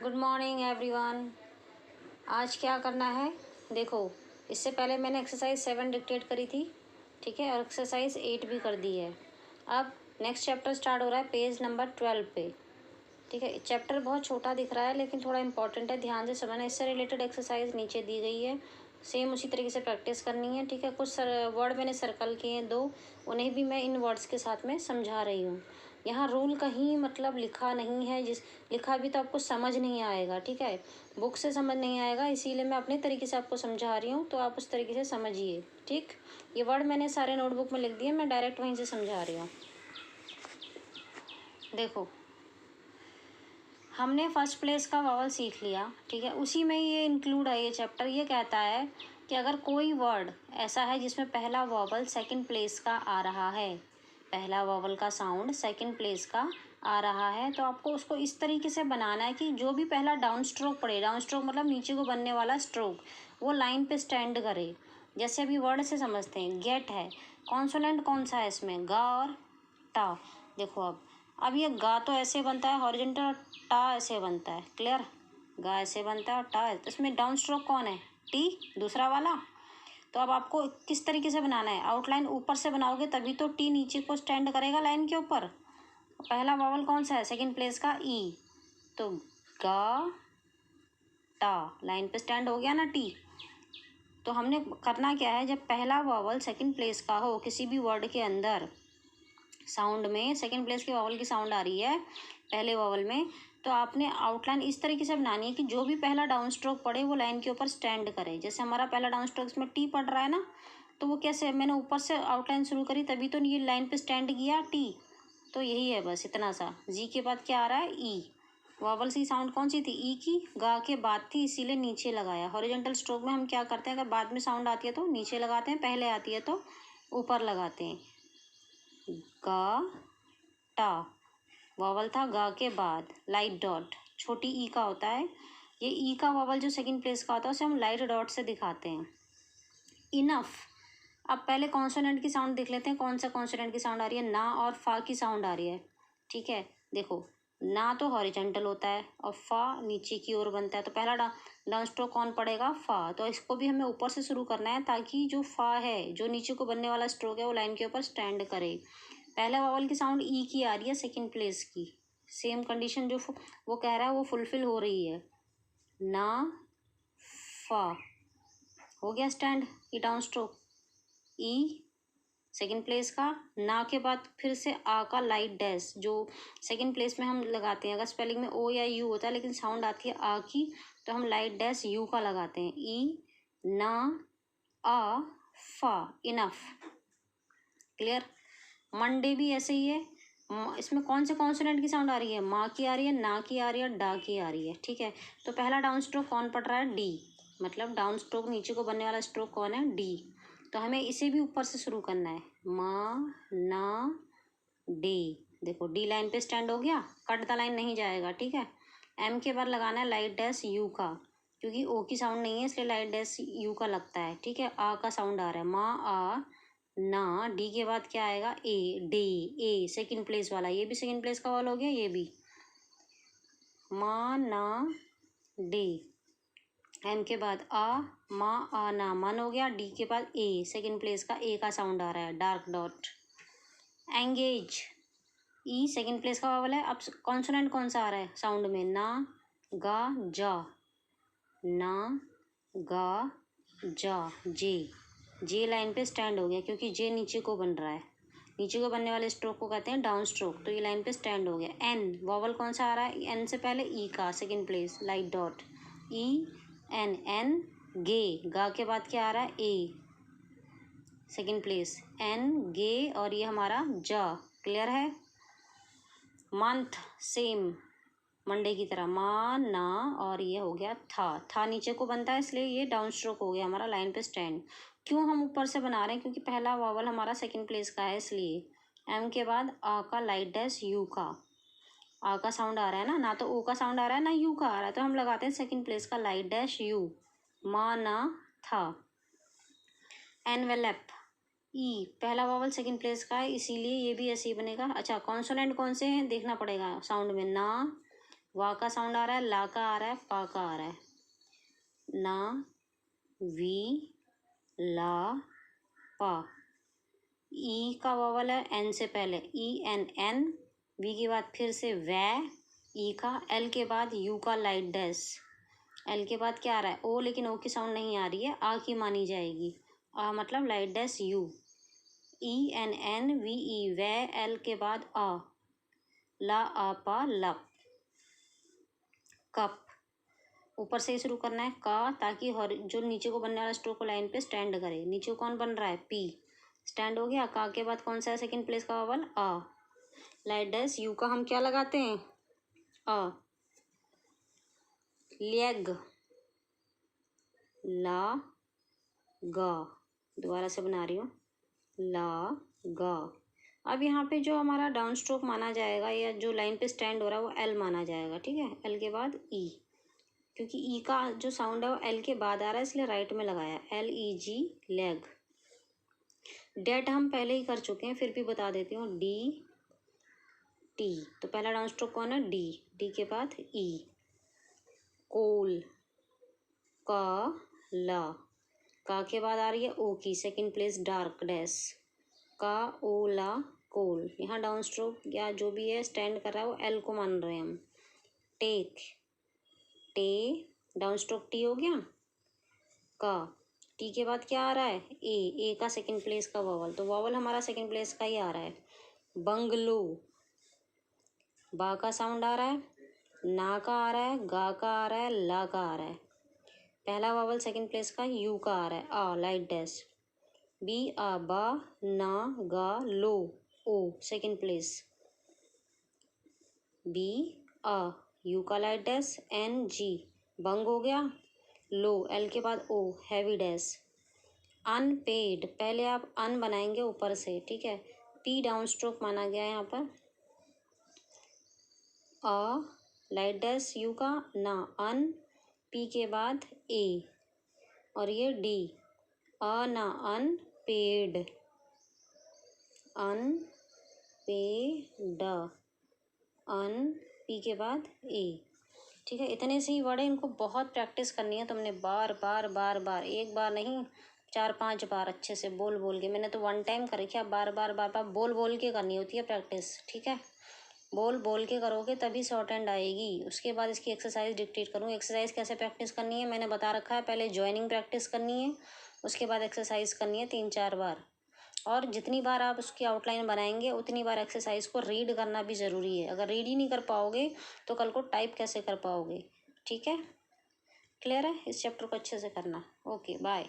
Good morning everyone. आज क्या करना है देखो। इससे पहले मैंने एक्सरसाइज 7 डिक्टेट करी थी, ठीक है, और एक्सरसाइज 8 भी कर दी है। अब नेक्स्ट चैप्टर स्टार्ट हो रहा है पेज नंबर 12 पे, ठीक है। चैप्टर बहुत छोटा दिख रहा है लेकिन थोड़ा इंपॉर्टेंट है, ध्यान से समझना। इससे रिलेटेड एक्सरसाइज नीचे दी गई है, सेम उसी तरीके से प्रैक्टिस करनी है, ठीक है। कुछ वर्ड मैंने सर्कल किए हैं दो, उन्हें भी मैं इन वर्ड्स के साथ में समझा रही हूँ। यहाँ रूल कहीं मतलब लिखा नहीं है, जिस लिखा भी तो आपको समझ नहीं आएगा, ठीक है। बुक से समझ नहीं आएगा, इसीलिए मैं अपने तरीके से आपको समझा रही हूँ, तो आप उस तरीके से समझिए, ठीक। ये वर्ड मैंने सारे नोटबुक में लिख दिए, मैं डायरेक्ट वहीं से समझा रही हूँ। देखो, हमने फर्स्ट प्लेस का वावल सीख लिया, ठीक है। उसी में ये इंक्लूड है, ये चैप्टर ये कहता है कि अगर कोई वर्ड ऐसा है जिसमें पहला वावल सेकंड प्लेस का आ रहा है, पहला वावल का साउंड सेकंड प्लेस का आ रहा है, तो आपको उसको इस तरीके से बनाना है कि जो भी पहला डाउन स्ट्रोक पड़े, डाउन स्ट्रोक मतलब नीचे को बनने वाला स्ट्रोक, वो लाइन पे स्टैंड करे। जैसे अभी वर्ड से समझते हैं, गेट है, कॉन्सोनेंट कौन सा है इसमें, गा और टा। देखो अब ये गा तो ऐसे बनता है हॉरिजॉन्टल, टा ऐसे बनता है, क्लियर। गा ऐसे बनता है और टा इसमें डाउन स्ट्रोक कौन है, टी, दूसरा वाला। तो अब आपको किस तरीके से बनाना है, आउटलाइन ऊपर से बनाओगे तभी तो टी नीचे को स्टैंड करेगा लाइन के ऊपर। पहला वावल कौन सा है सेकंड प्लेस का, ई, तो गा टा लाइन पे स्टैंड हो गया ना टी। तो हमने करना क्या है, जब पहला वावल सेकंड प्लेस का हो किसी भी वर्ड के अंदर, साउंड में सेकंड प्लेस के वावल की साउंड आ रही है पहले वावल में, तो आपने आउटलाइन इस तरीके से बनानी है कि जो भी पहला डाउन स्ट्रोक पड़े वो लाइन के ऊपर स्टैंड करे। जैसे हमारा पहला डाउन स्ट्रोक इसमें टी पड़ रहा है ना, तो वो कैसे, मैंने ऊपर से आउटलाइन शुरू करी तभी तो ये लाइन पे स्टैंड किया टी। तो यही है बस इतना सा। जी के बाद क्या आ रहा है, ई। वावल सी साउंड कौन सी थी, ई की, गा के बाद थी, इसीलिए नीचे लगाया। हॉरिजॉन्टल स्ट्रोक में हम क्या करते हैं, अगर बाद में साउंड आती है तो नीचे लगाते हैं, पहले आती है तो ऊपर लगाते हैं। गा टा वावल था गा के बाद, लाइट डॉट छोटी ई का होता है। ये ई का वावल जो सेकंड प्लेस का होता है उसे हम लाइट डॉट से दिखाते हैं। इनफ। अब पहले कॉन्सोनेंट की साउंड देख लेते हैं, कौन सा कॉन्सोनेंट की साउंड आ रही है, ना और फा की साउंड आ रही है, ठीक है। देखो, ना तो हॉरिजॉन्टल होता है और फा नीचे की ओर बनता है, तो पहला डाउन स्ट्रोक कौन पड़ेगा, फा। तो इसको भी हमें ऊपर से शुरू करना है ताकि जो फा है, जो नीचे को बनने वाला स्ट्रोक है, वो लाइन के ऊपर स्टैंड करे। पहले वावल की साउंड ई की आ रही है सेकंड प्लेस की, सेम कंडीशन जो वो कह रहा है वो फुलफिल हो रही है। ना फा हो गया स्टैंड, ई डाउन स्ट्रोक, ई सेकंड प्लेस का। ना के बाद फिर से आ का लाइट डैश, जो सेकंड प्लेस में हम लगाते हैं। अगर स्पेलिंग में ओ या यू होता है लेकिन साउंड आती है आ की, तो हम लाइट डैश यू का लगाते हैं। ई, ना, आ, फा, इनफ, क्लियर। मंडे भी ऐसे ही है। इसमें कौन से कॉन्सोनेंट की साउंड आ रही है, माँ की आ रही है, ना की आ रही है, डा की आ रही है, ठीक है। तो पहला डाउन स्ट्रोक कौन पड़ रहा है, डी, मतलब डाउन स्ट्रोक नीचे को बनने वाला स्ट्रोक कौन है, डी। तो हमें इसे भी ऊपर से शुरू करना है, माँ, ना, डी। देखो डी लाइन पे स्टैंड हो गया, कट द लाइन नहीं जाएगा, ठीक है। एम के बाद लगाना है लाइट डैश यू का, क्योंकि ओ की साउंड नहीं है इसलिए लाइट डैश यू का लगता है, ठीक है। आ का साउंड आ रहा है, माँ, आ, ना, डी के बाद क्या आएगा, ए, डे, ए सेकंड प्लेस वाला, ये भी सेकंड प्लेस का वाला हो गया, ये भी, मा, ना, डे। एम के बाद आ, मा, आ, ना, मन हो गया। डी के बाद ए सेकंड प्लेस का, ए का साउंड आ रहा है, डार्क डॉट। एंगेज, ई सेकंड प्लेस का वावल है। अब कॉन्सोनेंट कौन सा आ रहा है साउंड में, ना, गा, जा, ना, गा, जा, जे। जे लाइन पे स्टैंड हो गया क्योंकि जे नीचे को बन रहा है, नीचे को बनने वाले स्ट्रोक को कहते हैं डाउन स्ट्रोक, तो ये लाइन पे स्टैंड हो गया। एन वॉवल कौन सा आ रहा है, एन से पहले ई का सेकंड प्लेस, लाइट डॉट, ई, एन, एन, गे, गा के बाद क्या आ रहा है, ए सेकंड प्लेस, एन, गे, और ये हमारा जा, क्लियर है। मंथ सेम मंडे की तरह, मा, ना, और ये हो गया था नीचे को बनता है इसलिए ये डाउन स्ट्रोक हो गया हमारा लाइन पे स्टैंड। क्यों हम ऊपर से बना रहे हैं, क्योंकि पहला वावल हमारा सेकंड प्लेस का है इसलिए। एम के बाद आ का लाइट डैश यू का, आ का साउंड आ रहा है ना तो ओ का साउंड आ रहा है ना यू का आ रहा है, तो हम लगाते हैं सेकंड प्लेस का लाइट डैश यू, मा, ना, था। एनवेलप, ई पहला वावल सेकंड प्लेस का है इसीलिए ये भी ऐसे ही बनेगा। अच्छा कॉन्सोनेंट कौन से हैं देखना पड़ेगा साउंड में, ना, वा का साउंड आ रहा है, ला का आ रहा है, पा का आ रहा है। ना, वी, ला, पा। ई का वॉवल है एन से पहले, ई एन एन। वी के बाद फिर से वै, ई का। एल के बाद यू का लाइट डैश। एल के बाद क्या आ रहा है, ओ, लेकिन ओ की साउंड नहीं आ रही है, आ की मानी जाएगी। आ मतलब light dash U. E N N V E Y, L के बाद आ, ला, आ, पा, लप। कप। ऊपर से ही शुरू करना है का, ताकि हर जो नीचे को बनने वाला स्ट्रोक को लाइन पे स्टैंड करे। नीचे कौन बन रहा है, पी। स्टैंड हो गया। का के बाद कौन सा है सेकंड प्लेस का वॉवल, आ। लाइट डैश यू का हम क्या लगाते हैं, आ। लेग, ला, गा। दोबारा से बना रही हूँ, ला, गा। अब यहाँ पे जो हमारा डाउन स्ट्रोक माना जाएगा या जो लाइन पे स्टैंड हो रहा है वो एल माना जाएगा, ठीक है। एल के बाद ई, क्योंकि ई का जो साउंड है वो एल के बाद आ रहा है, इसलिए राइट में लगाया, एल ई जी, लेग। डेट हम पहले ही कर चुके हैं, फिर भी बता देती हूँ, डी, टी। तो पहला डाउन स्ट्रोक कौन है, डी। डी के बाद ई। कोल, का, ला। का के बाद आ रही है ओ की सेकंड प्लेस, डार्क डैश। का, ओ, ला, कोल। यहाँ डाउन स्ट्रोक या जो भी है स्टैंड कर रहा है वो एल को मान रहे हैं हम। टेक, टे। डाउन स्ट्रोक टी हो गया। का, टी के बाद क्या आ रहा है, ए। ए का सेकंड प्लेस का वॉवल, तो वॉवल हमारा सेकंड प्लेस का ही आ रहा है। बंगलो, बा का साउंड आ रहा है, ना का आ रहा है, गा का आ रहा है, ला का आ रहा है। पहला वॉवल सेकंड प्लेस का यू का आ रहा है, आ, लाइट डैश। बी, आ, बा, ना, गा, लो, ओ सेकंड प्लेस। बी, आ, यू का लाइट डैश, एन, जी। बंग हो गया। लो, एल के बाद ओ, हैवी डैश। अनपेड, पहले आप अन बनाएंगे ऊपर से, ठीक है। पी डाउन स्ट्रोक माना गया है यहाँ पर। अ, लाइट डैश यू का, ना, अन। पी के बाद ए, और ये डी। अ, ना, अन, पेड, अन, पेड, अन। पी के बाद ए, ठीक है। इतने से ही वर्ड है, इनको बहुत प्रैक्टिस करनी है तुमने, बार बार बार बार, एक बार नहीं 4-5 बार अच्छे से बोल बोल के। मैंने तो वन टाइम कर रखी है, बार बार बार बार बोल बोल के करनी होती है प्रैक्टिस, ठीक है। बोल बोल के करोगे तभी शॉर्ट हैंड आएगी। उसके बाद इसकी एक्सरसाइज डिक्टेट करूँ। एक्सरसाइज कैसे प्रैक्टिस करनी है मैंने बता रखा है, पहले जॉइनिंग प्रैक्टिस करनी है, उसके बाद एक्सरसाइज करनी है 3-4 बार। और जितनी बार आप उसकी आउटलाइन बनाएंगे उतनी बार एक्सरसाइज को रीड करना भी ज़रूरी है। अगर रीड ही नहीं कर पाओगे तो कल को टाइप कैसे कर पाओगे, ठीक है। क्लियर है, इस चैप्टर को अच्छे से करना। Okay, bye.